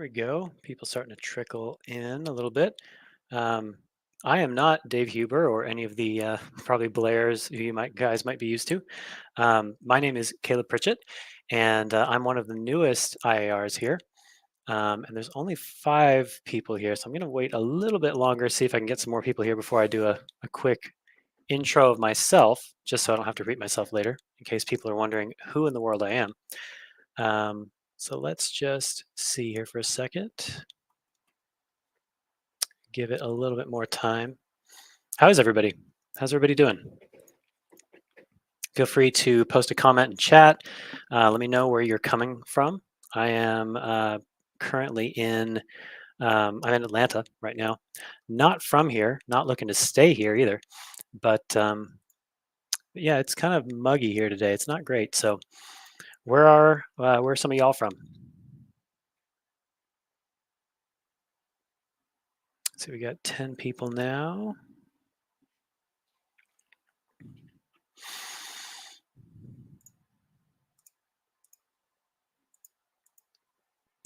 Here we go. People starting to trickle in a little bit. Um, I am not Dave Huber or any of the probably Blairs who you might guys might be used to. My name is Caleb Pritchett, and I'm one of the newest IARs here. And there's only 5 people here, so I'm going to wait a little bit longer, see if I can get some more people here before I do a quick intro of myself, just so I don't have to repeat myself later, in case people are wondering who in the world I am. So let's just see here for a second. Give it a little bit more time. How is everybody? How's everybody doing? Feel free to post a comment in chat. Let me know where you're coming from. I am currently I'm in Atlanta right now. Not from here, not looking to stay here either. But yeah, it's kind of muggy here today. It's not great. So where are some of y'all from? So we got 10 people now.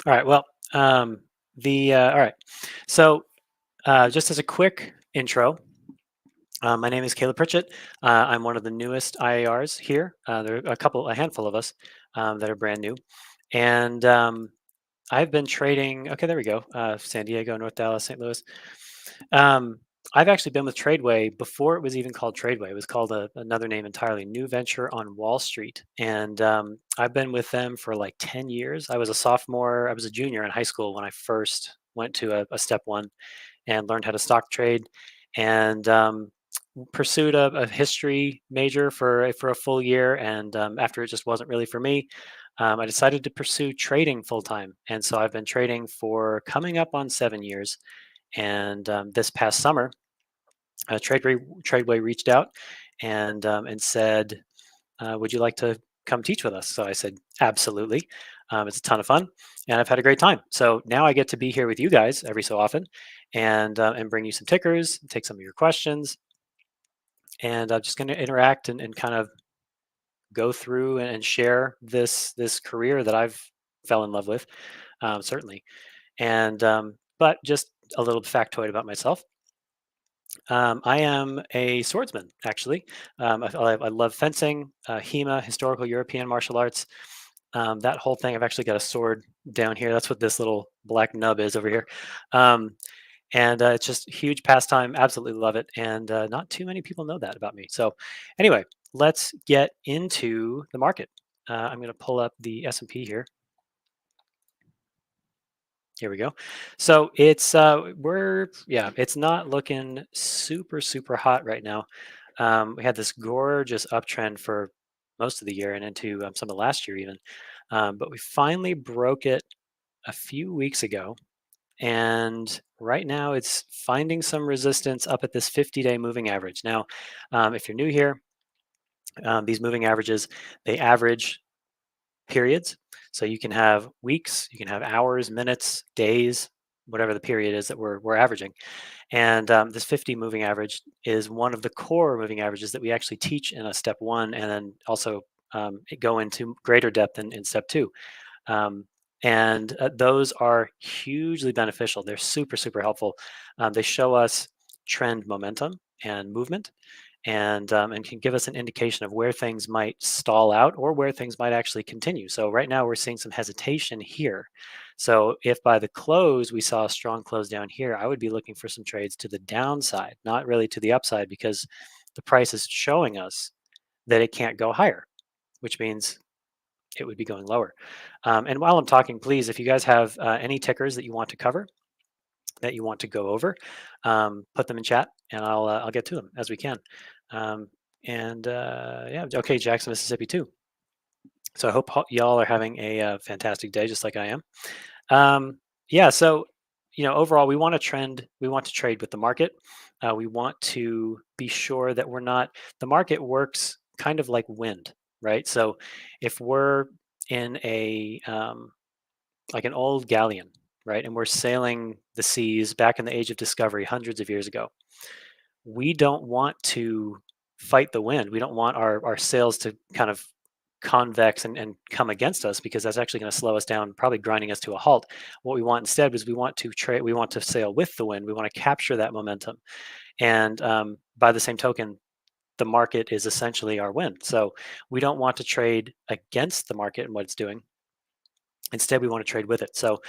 All right. Well, all right. So just as a quick intro, my name is Caleb Pritchett. I'm one of the newest IARs here. There are a handful of us that are brand new, and I've been trading. Okay, there we go. San Diego, North Dallas, St. Louis. Um, I've actually been with Tradeway before it was even called Tradeway. It was called another name entirely, New Venture on Wall Street, and I've been with them for like 10 years. I was a sophomore. I was a junior in high school when I first went to a step one and learned how to stock trade, and pursued a history major for a full year. And after it just wasn't really for me, I decided to pursue trading full time. And so I've been trading for coming up on 7 years. And this past summer, Tradeway reached out and said, "Would you like to come teach with us?" So I said, "Absolutely." It's a ton of fun, and I've had a great time. So now I get to be here with you guys every so often, and bring you some tickers, take some of your questions, and I'm just going to interact and kind of go through and share this career that I've fell in love with, certainly. And but just a little factoid about myself. I am a swordsman, actually. I love fencing, HEMA, historical European martial arts. That whole thing. I've actually got a sword down here. That's what this little black nub is over here. Um, and it's just huge pastime. Absolutely love it. And not too many people know that about me. So, anyway, let's get into the market. I'm going to pull up the S&P here. Here we go. So it's not looking super hot right now. We had this gorgeous uptrend for most of the year and into some of last year even, but we finally broke it a few weeks ago, and right now it's finding some resistance up at this 50-day moving average. Now, if you're new here, these moving averages, they average periods. So you can have weeks, you can have hours, minutes, days, whatever the period is that we're averaging. And this 50 moving average is one of the core moving averages that we actually teach in a step one, and then also go into greater depth in step two. Um, and those are hugely beneficial. They're super helpful. They show us trend momentum and movement, and can give us an indication of where things might stall out or where things might actually continue. So right now we're seeing some hesitation here. So if by the close we saw a strong close down here, I would be looking for some trades to the downside, not really to the upside, because the price is showing us that it can't go higher, which means it would be going lower. And while I'm talking, please, if you guys have any tickers that you want to cover, that you want to go over, put them in chat, and I'll get to them as we can. Um, and yeah, okay, Jackson, Mississippi too. So I hope y'all are having a fantastic day, just like I am. Yeah, so overall, we want to trend. We want to trade with the market. We want to be sure that we're not. The market works kind of like wind, right? So if we're in a like an old galleon, right, and we're sailing the seas back in the age of discovery hundreds of years ago, we don't want to fight the wind. We don't want our sails to kind of convex and come against us because that's actually going to slow us down, probably grinding us to a halt. What we want instead is we want to sail with the wind. We want to capture that momentum. And by the same token, the market is essentially our wind. So we don't want to trade against the market and what it's doing. Instead, we want to trade with it. So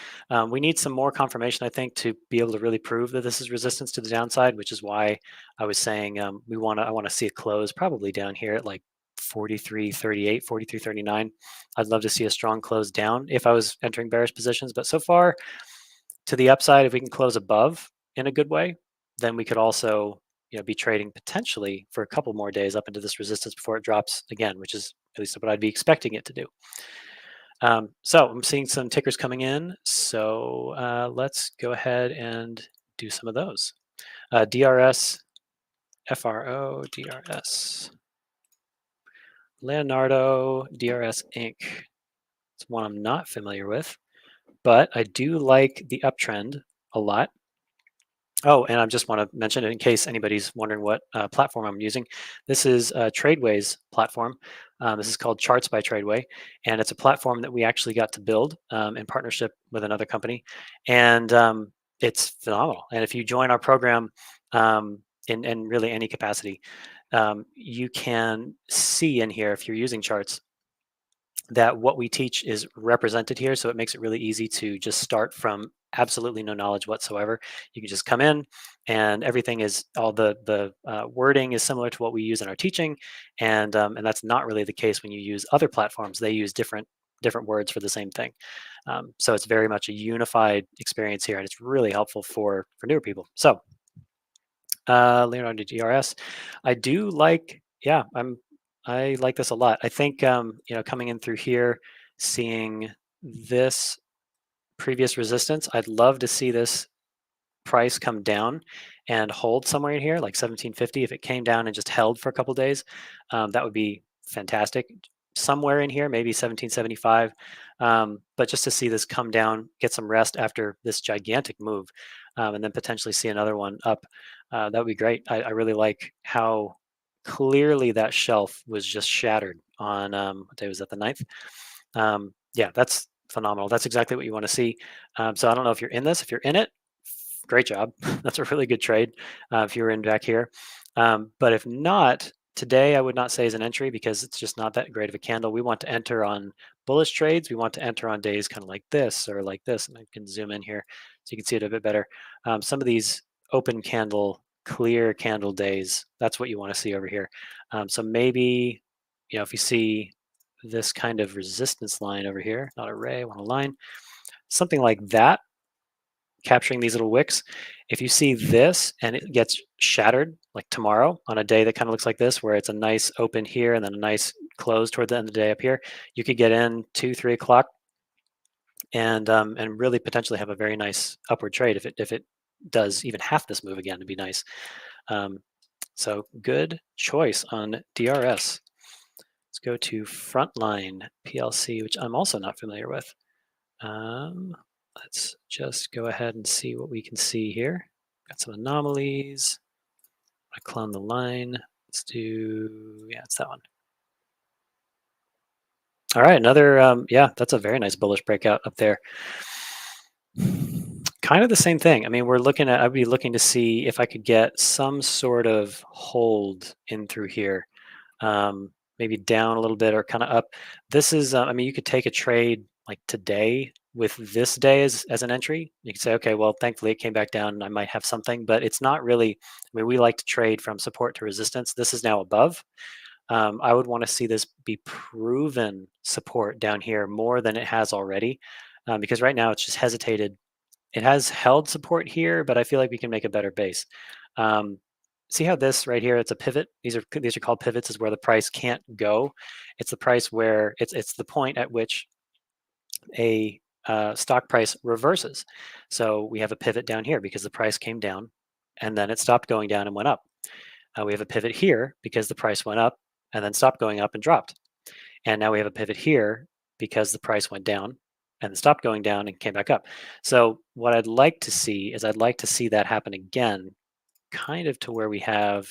we need some more confirmation, I think, to be able to really prove that this is resistance to the downside, which is why I was saying I want to see it close probably down here at like 43.38, 43.39. I'd love to see a strong close down if I was entering bearish positions. But so far to the upside, if we can close above in a good way, then we could also be trading potentially for a couple more days up into this resistance before it drops again, which is at least what I'd be expecting it to do. So I'm seeing some tickers coming in. So let's go ahead and do some of those. DRS, FRO, DRS, Leonardo, DRS Inc. It's one I'm not familiar with, but I do like the uptrend a lot. Oh, and I just want to mention, in case anybody's wondering what platform I'm using, this is Tradeway's platform. This is called Charts by Tradeway, and it's a platform that we actually got to build in partnership with another company, and it's phenomenal. And if you join our program in really any capacity, you can see in here, if you're using charts, that what we teach is represented here. So it makes it really easy to just start from absolutely no knowledge whatsoever. You can just come in, and everything is all the wording is similar to what we use in our teaching, and that's not really the case when you use other platforms. They use different words for the same thing. So it's very much a unified experience here, and it's really helpful for newer people. So Leonardo DRS, I do like. Yeah, I like this a lot. I think coming in through here, seeing this previous resistance, I'd love to see this price come down and hold somewhere in here, like 1750. If it came down and just held for a couple days, that would be fantastic. Somewhere in here, maybe 1775. But just to see this come down, get some rest after this gigantic move, and then potentially see another one up, that would be great. I really like how clearly that shelf was just shattered on what day was that, the 9th? Yeah, that's phenomenal. That's exactly what you want to see. So I don't know if you're in this. If you're in it, great job. That's a really good trade if you're in back here. But if not, today I would not say is an entry because it's just not that great of a candle. We want to enter on bullish trades. We want to enter on days kind of like this or like this. And I can zoom in here so you can see it a bit better. Some of these open candle, clear candle days, that's what you want to see over here. So maybe, if you see this kind of resistance line over here, not a ray, I want a line, something like that, capturing these little wicks. If you see this and it gets shattered, like tomorrow on a day that kind of looks like this, where it's a nice open here and then a nice close toward the end of the day up here, you could get in 2-3 o'clock and really potentially have a very nice upward trade if it does even half this move again. It'd be nice. So good choice on DRS. Let's go to Frontline PLC, which I'm also not familiar with. Let's just go ahead and see what we can see here. Got some anomalies. I clone the line. Let's do, yeah, it's that one. All right, another, yeah, that's a very nice bullish breakout up there. Kind of the same thing. I mean, I'd be looking to see if I could get some sort of hold in through here. Maybe down a little bit or kind of up. This is, I mean, you could take a trade like today with this day as an entry. You could say, okay, well, thankfully it came back down and I might have something, but it's not really, I mean, we like to trade from support to resistance. This is now above. I would want to see this be proven support down here more than it has already, because right now it's just hesitated. It has held support here, but I feel like we can make a better base. See how this right here, it's a pivot. These are called pivots, is where the price can't go. It's the price where it's the point at which a stock price reverses. So we have a pivot down here because the price came down and then it stopped going down and went up. We have a pivot here because the price went up and then stopped going up and dropped. And now we have a pivot here because the price went down and then stopped going down and came back up. So what I'd like to see is I'd like to see that happen again, kind of to where we have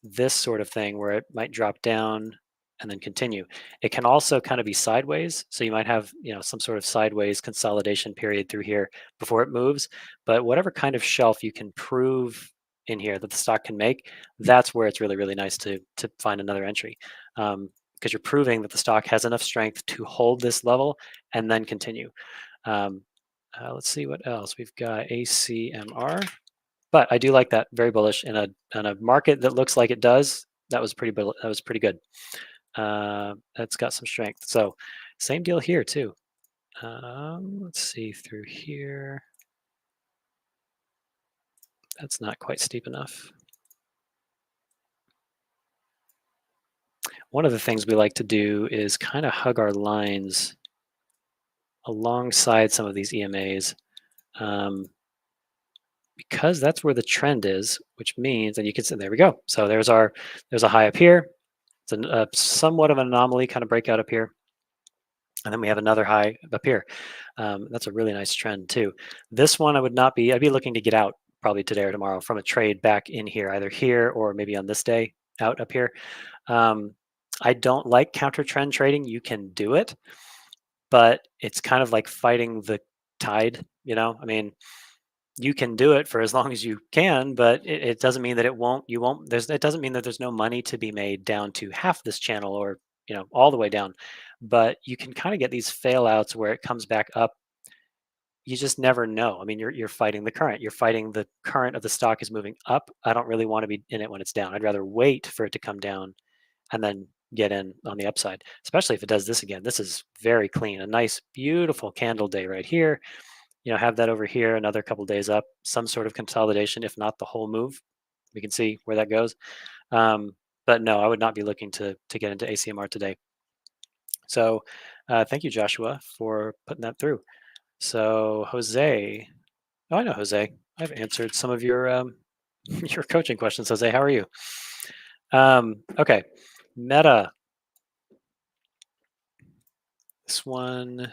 this sort of thing where it might drop down and then continue. It can also kind of be sideways. So you might have, some sort of sideways consolidation period through here before it moves. But whatever kind of shelf you can prove in here that the stock can make, that's where it's really, really nice to find another entry. Because you're proving that the stock has enough strength to hold this level and then continue. Um, let's see what else we've got. ACMR, but I do like that. Very bullish in a market that looks like it does. That was pretty good. That's got some strength. So same deal here too. Let's see through here. That's not quite steep enough. One of the things we like to do is kind of hug our lines alongside some of these EMAs, because that's where the trend is, which means, and you can see, there we go. So there's a high up here. It's a somewhat of an anomaly kind of breakout up here. And then we have another high up here. That's a really nice trend too. This one I'd be looking to get out probably today or tomorrow from a trade back in here, either here or maybe on this day out up here. Um, I don't like counter trend trading. You can do it, but it's kind of like fighting the tide. I mean, you can do it for as long as you can, but it doesn't mean that you won't, it doesn't mean that there's no money to be made down to half this channel or, all the way down. But you can kind of get these fail outs where it comes back up. You just never know. I mean, you're fighting the current. You're fighting the current of the stock is moving up. I don't really want to be in it when it's down. I'd rather wait for it to come down and then get in on the upside, especially if it does this again. This is very clean. A nice, beautiful candle day right here. Have that over here, another couple days up, some sort of consolidation, if not the whole move. We can see where that goes. But no, I would not be looking to get into ACMR today. So thank you, Joshua, for putting that through. So Jose, oh, I know Jose. I've answered some of your your coaching questions, Jose. How are you? Okay, Meta. This one,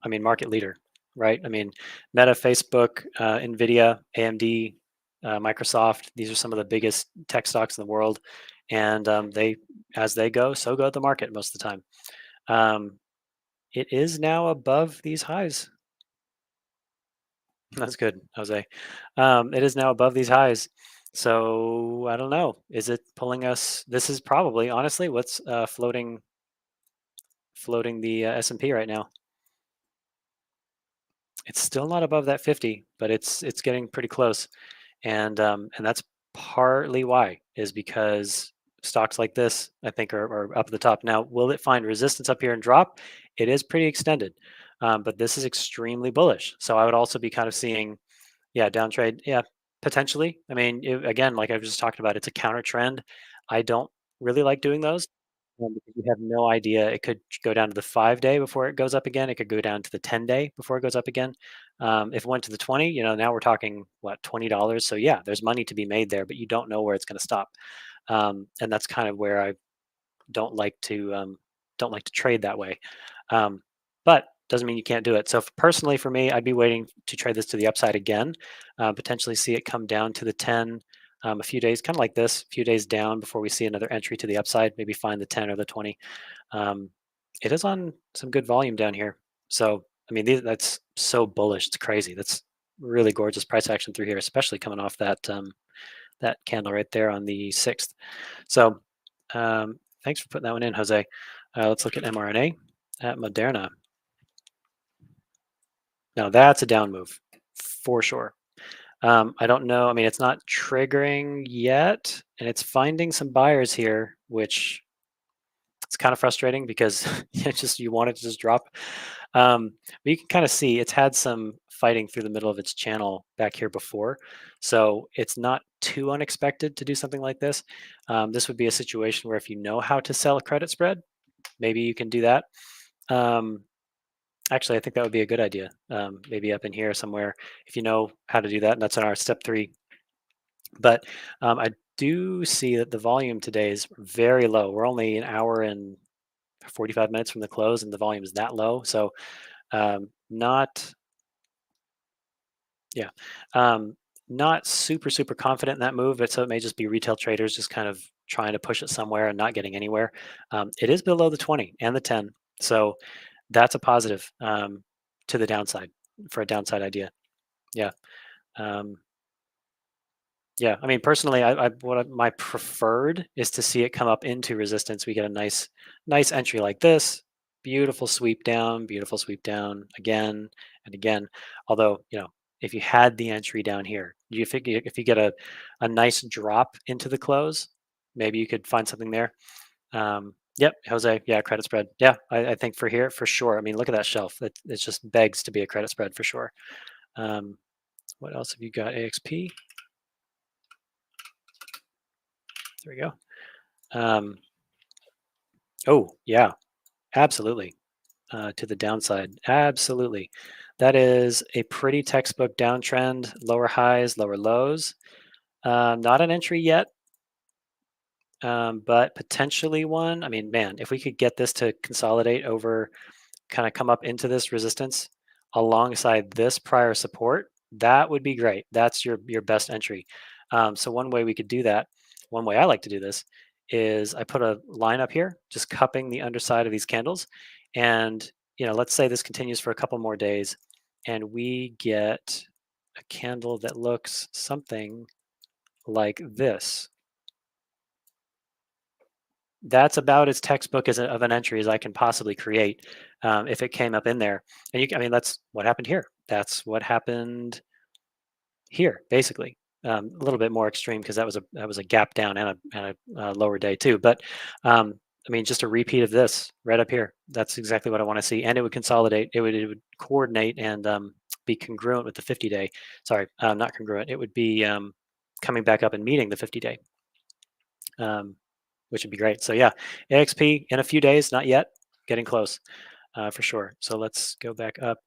I mean, market leader, right? I mean, Meta, Facebook, Nvidia, AMD, Microsoft. These are some of the biggest tech stocks in the world, and as they go, so go the market most of the time. Um, it is now above these highs. That's good, Jose. It is now above these highs. So I don't know. Is it pulling us? This is probably, honestly, what's floating the S&P right now. It's still not above that 50, but it's getting pretty close, and that's partly why is because stocks like this I think are up at the top. Now, will it find resistance up here and drop? It is pretty extended, but this is extremely bullish. So I would also be kind of seeing, yeah, downtrade, yeah, potentially. I mean, again, like I've just talked about, it's a counter trend. I don't really like doing those, because you have no idea. It could go down to the 5-day before it goes up again. It could go down to the 10-day before it goes up again. If it went to the 20, now we're talking what, $20. So yeah, there's money to be made there, but you don't know where it's going to stop. And that's kind of where I don't like to don't like to trade that way. But doesn't mean you can't do it. So personally, for me, I'd be waiting to trade this to the upside again, potentially see it come down to the 10, a few days, kind of like this, a few days down before we see another entry to the upside. Maybe find the 10 or the 20. Um, it is on some good volume down here. So I mean, that's so bullish. It's crazy. That's really gorgeous price action through here, especially coming off that candle right there on the 6th. So thanks for putting that one in, Jose. Let's look at mRNA at Moderna. Now that's a down move for sure. I don't know. I mean, it's not triggering yet, and it's finding some buyers here, which it's kind of frustrating because you want it to just drop. But you can kind of see it's had some fighting through the middle of its channel back here before, so it's not too unexpected to do something like this. This would be a situation where if you know how to sell a credit spread, maybe you can do that. Um, Actually, I think that would be a good idea. Maybe up in here somewhere, if you know how to do that, and that's in our step 3. But I do see that the volume today is very low. We're only an hour and 45 minutes from the close, and the volume is that low. So not, yeah, um, not super confident in that move. But so it may just be retail traders just kind of trying to push it somewhere and not getting anywhere. It is below the 20 and the 10. So that's a positive to the downside for a downside idea. Yeah. Um, yeah. I mean, personally, my preferred is to see it come up into resistance. We get a nice entry like this. Beautiful sweep down again and again. Although, if you had the entry down here, you figure if you get a nice drop into the close, maybe you could find something there. Yep, Jose. Yeah, credit spread. Yeah, I think for here for sure. I mean, look at that shelf. It just begs to be a credit spread for sure. Um, what else have you got? AXP. There we go. Um, oh yeah, absolutely. To the downside, absolutely. That is a pretty textbook downtrend. Lower highs, lower lows. Not an entry yet, but potentially one. I mean, man, if we could get this to consolidate over, kind of come up into this resistance alongside this prior support, that would be great. That's your best entry. So one way we could do that, one way I like to do this, is I put a line up here, just cupping the underside of these candles, and let's say this continues for a couple more days, and we get a candle that looks something like this. That's about as textbook of an entry as I can possibly create, if it came up in there. And I mean, that's what happened here. That's what happened here, basically. A little bit more extreme because that was a gap down and a lower day too. But I mean, just a repeat of this right up here. That's exactly what I want to see, and it would consolidate. It would coordinate and be congruent with the 50-day. Sorry, not congruent. It would be coming back up and meeting the 50-day. Which would be great. So yeah, AXP in a few days, not yet, getting close for sure. So let's go back up.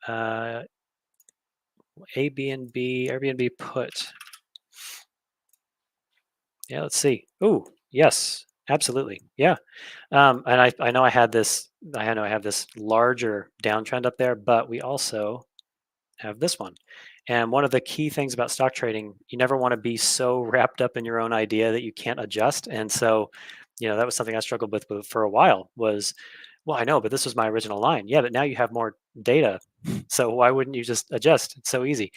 Airbnb put. Yeah, let's see. Oh, yes, absolutely. Yeah, and I know I had this. I know I have this larger downtrend up there, but we also have this one. And one of the key things about stock trading, you never want to be so wrapped up in your own idea that you can't adjust. And so, that was something I struggled with for a while was, well, I know, but this was my original line. Yeah, but now you have more data. So why wouldn't you just adjust? It's so easy.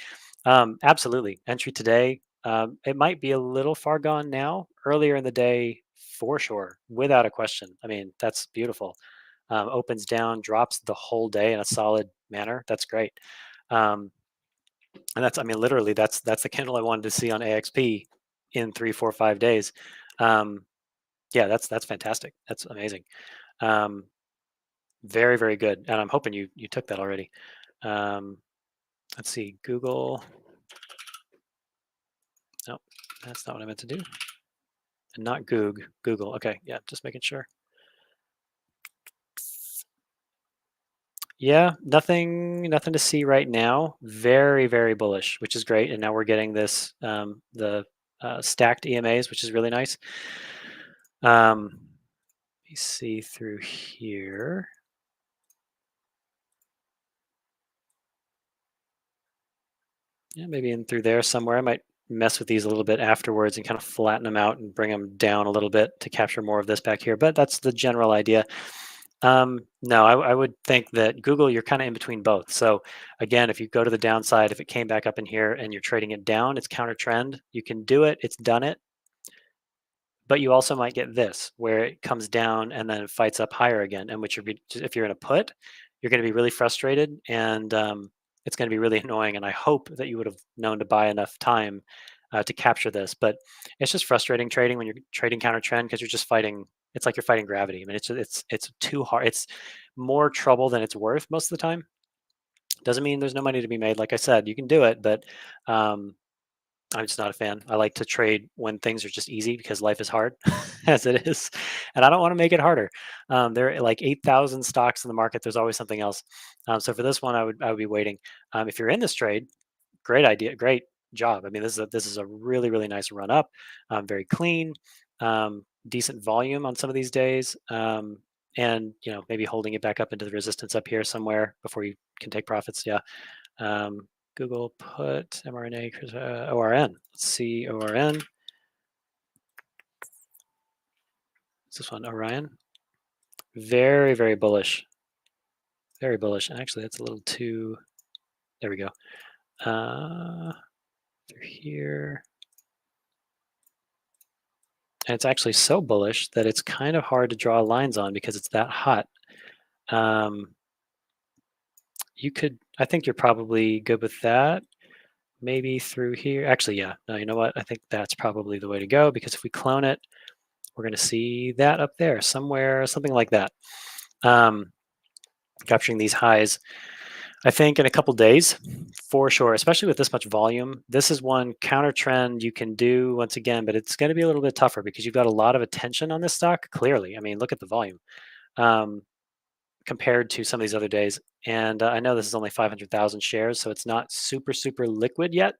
Absolutely. Entry today. It might be a little far gone now. Earlier in the day, for sure, without a question. I mean, that's beautiful. Opens down, drops the whole day in a solid manner. That's great. Um, and I mean, literally, that's the candle I wanted to see on AXP in 3, 4, 5 days. Um, yeah, that's fantastic. That's amazing. Um, very, very good. And I'm hoping you took that already. Um, let's see, Google. No, that's not what I meant to do. And not Google. Okay, yeah, just making sure. Yeah, nothing to see right now. Very, very bullish, which is great. And now we're getting this the stacked EMAs, which is really nice. Let me see through here. Yeah, maybe in through there somewhere. I might mess with these a little bit afterwards and kind of flatten them out and bring them down a little bit to capture more of this back here. But that's the general idea. No, I would think that Google, you're kind of in between both. So again, if you go to the downside, if it came back up in here and you're trading it down, it's counter trend. You can do it. It's done it. But you also might get this where it comes down and then it fights up higher again. And which if you're in a put, you're going to be really frustrated and it's going to be really annoying. And I hope that you would have known to buy enough time to capture this. But it's just frustrating trading when you're trading counter trend because you're just fighting. It's like you're fighting gravity. I mean, it's too hard. It's more trouble than it's worth most of the time. Doesn't mean there's no money to be made. Like I said, you can do it, but um, I'm just not a fan. I like to trade when things are just easy because life is hard as it is, and I don't want to make it harder. There are like 8,000 stocks in the market. There's always something else. So for this one, I would be waiting. If you're in this trade, great idea, great job. I mean, this is a really really nice run up, very clean, decent volume on some of these days, and maybe holding it back up into the resistance up here somewhere before you can take profits. Yeah. Um, Google put mRNA ORN. Let's see ORN. Is this one Orion? Very, very bullish. Very bullish. And actually, that's a little too. There we go. Through here. And it's actually so bullish that it's kind of hard to draw lines on because it's that hot. Um, you could, I think you're probably good with that. Maybe through here. Actually, yeah. No, you know what? I think that's probably the way to go because if we clone it, we're going to see that up there somewhere, something like that. Um, Capturing these highs. I think in a couple days, for sure, especially with this much volume, this is one counter trend you can do once again, but it's going to be a little bit tougher because you've got a lot of attention on this stock. Clearly, I mean, look at the volume um, compared to some of these other days. And I know this is only 500,000 shares, so it's not super, super liquid yet.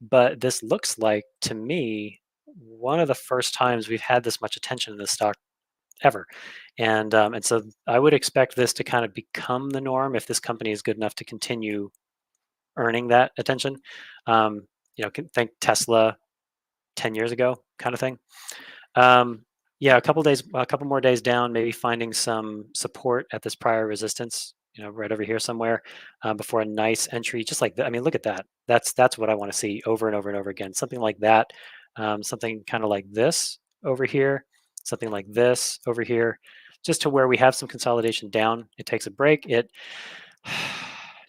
But this looks like, to me, one of the first times we've had this much attention in this stock ever. And so I would expect this to kind of become the norm if this company is good enough to continue earning that attention. Think Tesla 10 years ago kind of thing. Um, yeah, a couple more days down, maybe finding some support at this prior resistance, right over here somewhere, before a nice entry, just like that. I mean, look at that. That's what I want to see over and over and over again. Something like that, something kind of like this over here, something like this over here, just to where we have some consolidation down. It takes a break. It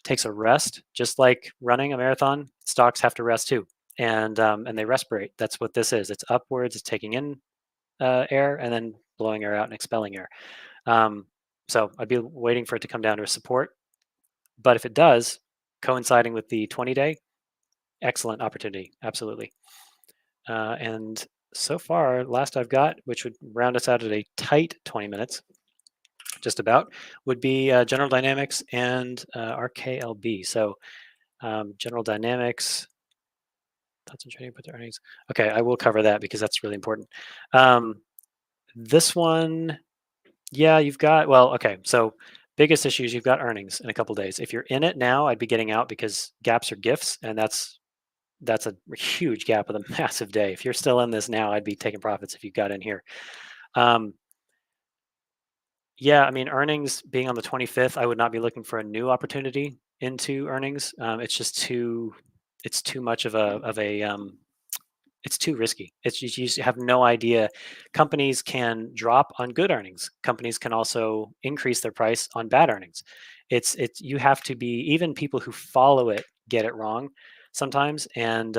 takes a rest, just like running a marathon. Stocks have to rest too, and they respirate. That's what this is. It's upwards. It's taking in air and then blowing air out and expelling air. Um, so I'd be waiting for it to come down to a support. But if it does, coinciding with the 20-day, excellent opportunity. Absolutely. And so far, last I've got, which would round us out at a tight 20 minutes, just about, would be General Dynamics and RKLB. So General Dynamics, thoughts on trading, put their earnings. Okay, I will cover that because that's really important. This one, yeah, you've got, well, okay. So biggest issues, you've got earnings in a couple days. If you're in it now, I'd be getting out because gaps are gifts, and that's a huge gap with a massive day. If you're still in this now, I'd be taking profits if you got in here. Um, yeah, I mean, earnings being on the 25th, I would not be looking for a new opportunity into earnings. It's just it's too much of a it's too risky. It's you just have no idea. Companies can drop on good earnings. Companies can also increase their price on bad earnings. It's you have to be, even people who follow it get it wrong sometimes, and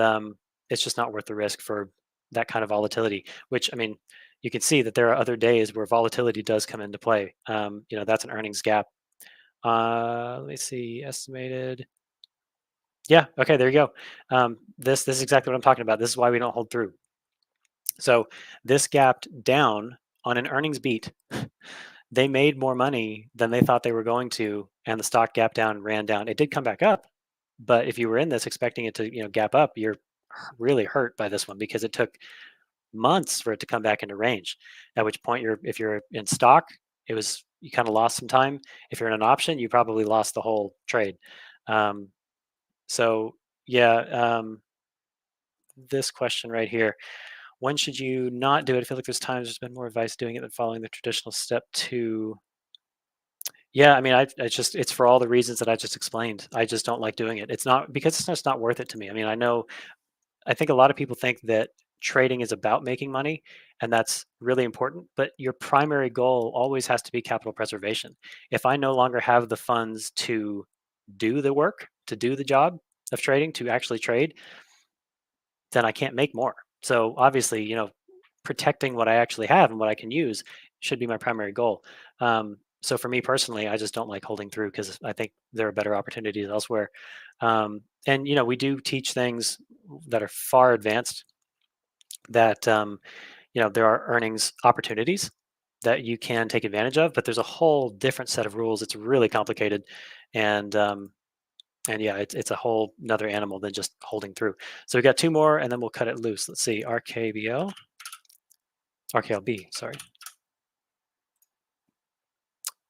it's just not worth the risk for that kind of volatility. Which, I mean, you can see that there are other days where volatility does come into play. That's an earnings gap. Let me see, estimated. Yeah. Okay. There you go. This is exactly what I'm talking about. This is why we don't hold through. So this gapped down on an earnings beat. They made more money than they thought they were going to, and the stock gap down, ran down. It did come back up, but if you were in this expecting it to, gap up, you're really hurt by this one because it took months for it to come back into range. At which point, if you're in stock, you kind of lost some time. If you're in an option, you probably lost the whole trade. Um, so yeah, this question right here. When should you not do it? I feel like there's times there's been more advice doing it than following the traditional step two. Yeah, I mean, it's for all the reasons that I just explained. I just don't like doing it. It's not because it's just not worth it to me. I mean, I think a lot of people think that trading is about making money, and that's really important. But your primary goal always has to be capital preservation. If I no longer have the funds to do the work, to do the job of trading, to actually trade, then I can't make more. So obviously, protecting what I actually have and what I can use should be my primary goal. So for me personally, I just don't like holding through because I think there are better opportunities elsewhere. And we do teach things that are far advanced. That there are earnings opportunities that you can take advantage of, but there's a whole different set of rules. It's really complicated, and yeah, it's a whole another animal than just holding through. So we got two more, and then we'll cut it loose. Let's see, RKLB, sorry.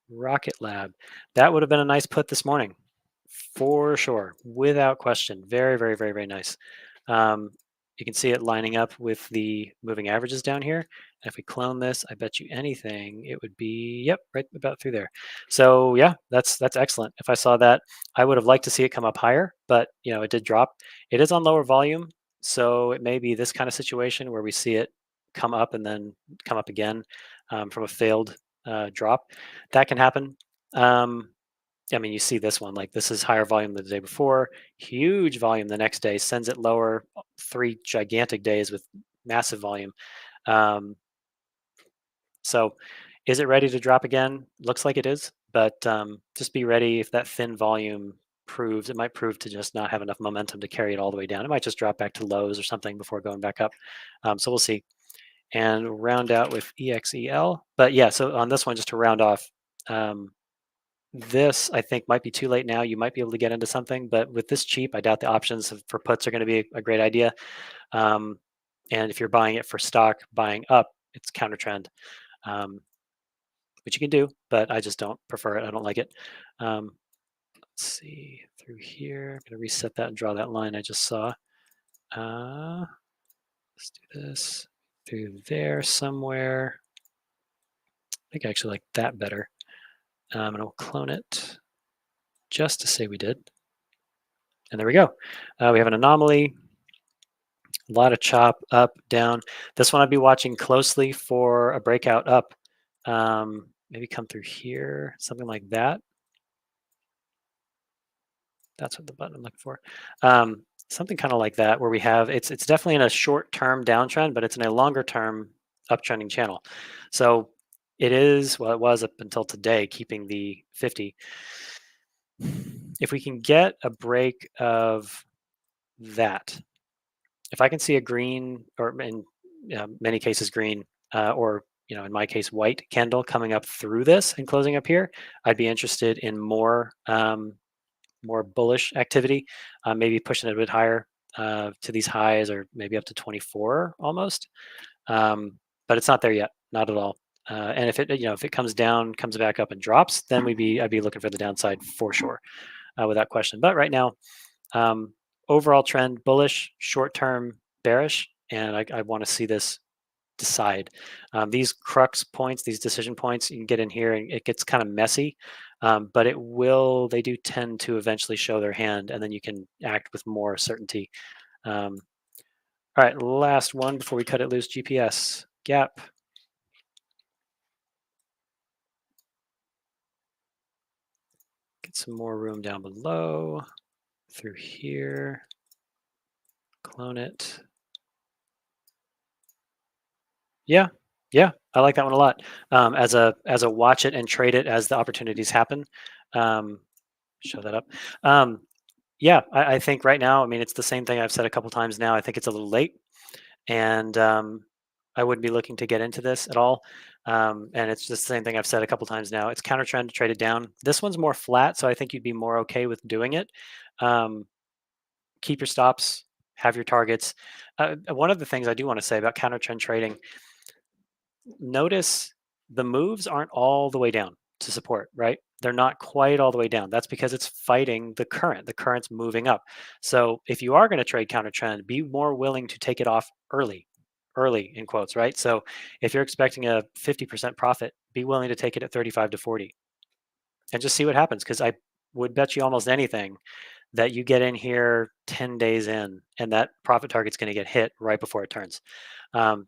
Rocket Lab. That would have been a nice put this morning, for sure, without question. Very, very, very, very nice. Um, You can see it lining up with the moving averages down here. And if we clone this, I bet you anything it would be, yep, right about through there. So yeah, that's excellent. If I saw that, I would have liked to see it come up higher, but it did drop. It is on lower volume, so it may be this kind of situation where we see it come up and then come up again from a failed drop. That can happen. Um, I mean, you see this one, like this is higher volume than the day before, huge volume the next day, sends it lower, 3 gigantic days with massive volume. Um, so is it ready to drop again? Looks like it is, but just be ready if that thin volume proves, it might prove to just not have enough momentum to carry it all the way down. It might just drop back to lows or something before going back up. So we'll see. And round out with EXEL. But yeah, so on this one, just to round off, um, this, I think, might be too late now. You might be able to get into something, but with this cheap, I doubt the options for puts are going to be a great idea. Um, and if you're buying it for stock, buying up, it's counter trend, which you can do, but I just don't prefer it. I don't like it. Let's see through here. I'm going to reset that and draw that line I just saw. Let's do this through there somewhere. I think I actually like that better. And I'll clone it just to say we did. And there we go. We have an anomaly, a lot of chop up, down. This one I'd be watching closely for a breakout up. Maybe come through here, something like that. That's what the button I'm looking for. Something kind of like that, where we have it's definitely in a short-term downtrend, but it's in a longer-term uptrending channel. So it is, well, it was up until today, keeping the 50. If we can get a break of that, if I can see a green, or in many cases green, or in my case white candle coming up through this and closing up here, I'd be interested in more bullish activity, maybe pushing it a bit higher to these highs, or maybe up to 24 almost. But it's not there yet, not at all. And if it comes down, comes back up and drops, then I'd be looking for the downside for sure, without question. But right now, um, overall trend bullish, short term bearish, and I want to see this decide. These crux points, these decision points, you can get in here and it gets kind of messy, but they do tend to eventually show their hand, and then you can act with more certainty. Um, all right, last one before we cut it loose. GPS gap. Get some more room down below through here. Clone it. Yeah, yeah, I like that one a lot. As a watch it and trade it as the opportunities happen. Um, Show that up. Um, yeah, I think right now, I mean, it's the same thing I've said a couple times now. I think it's a little late, and I wouldn't be looking to get into this at all. And it's just the same thing I've said a couple times now. It's counter trend to trade it down. This one's more flat, so I think you'd be more okay with doing it. Um, Keep your stops, have your targets. One of the things I do want to say about counter trend trading, notice the moves aren't all the way down to support, right? They're not quite all the way down. That's because it's fighting the current. The current's moving up. So if you are going to trade counter trend, be more willing to take it off early in quotes, right? So if you're expecting a 50% profit, be willing to take it at 35 to 40 and just see what happens. Because I would bet you almost anything that you get in here 10 days in and that profit target's going to get hit right before it turns.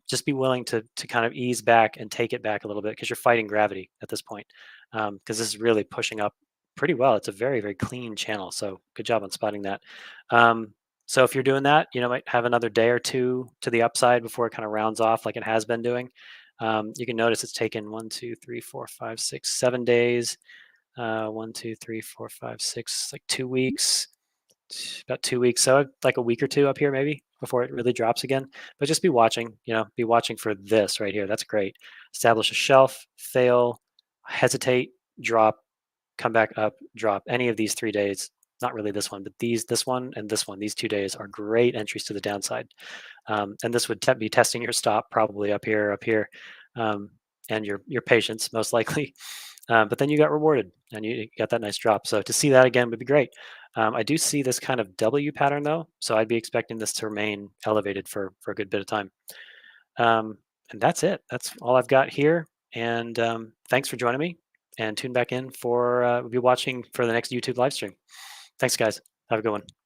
Just be willing to kind of ease back and take it back a little bit, because you're fighting gravity at this point. Because this is really pushing up pretty well. It's a very, very clean channel. So good job on spotting that. So if you're doing that, might have another day or two to the upside before it kind of rounds off like it has been doing. You can notice it's taken 1, 2, 3, 4, 5, 6, 7 days. 1, 2, 3, 4, 5, 6, like 2 weeks, about 2 weeks. So like a week or two up here maybe before it really drops again. But just be watching, be watching for this right here. That's great. Establish a shelf, fail, hesitate, drop, come back up, drop. Any of these 3 days, not really this one, but this one and this one, these 2 days are great entries to the downside. And this would be testing your stop probably up here, and your patience most likely. But then you got rewarded and you got that nice drop. So to see that again would be great. I do see this kind of W pattern though, so I'd be expecting this to remain elevated for a good bit of time. Um, and that's it. That's all I've got here. And thanks for joining me. And tune back in for we'll be watching for the next YouTube live stream. Thanks, guys. Have a good one.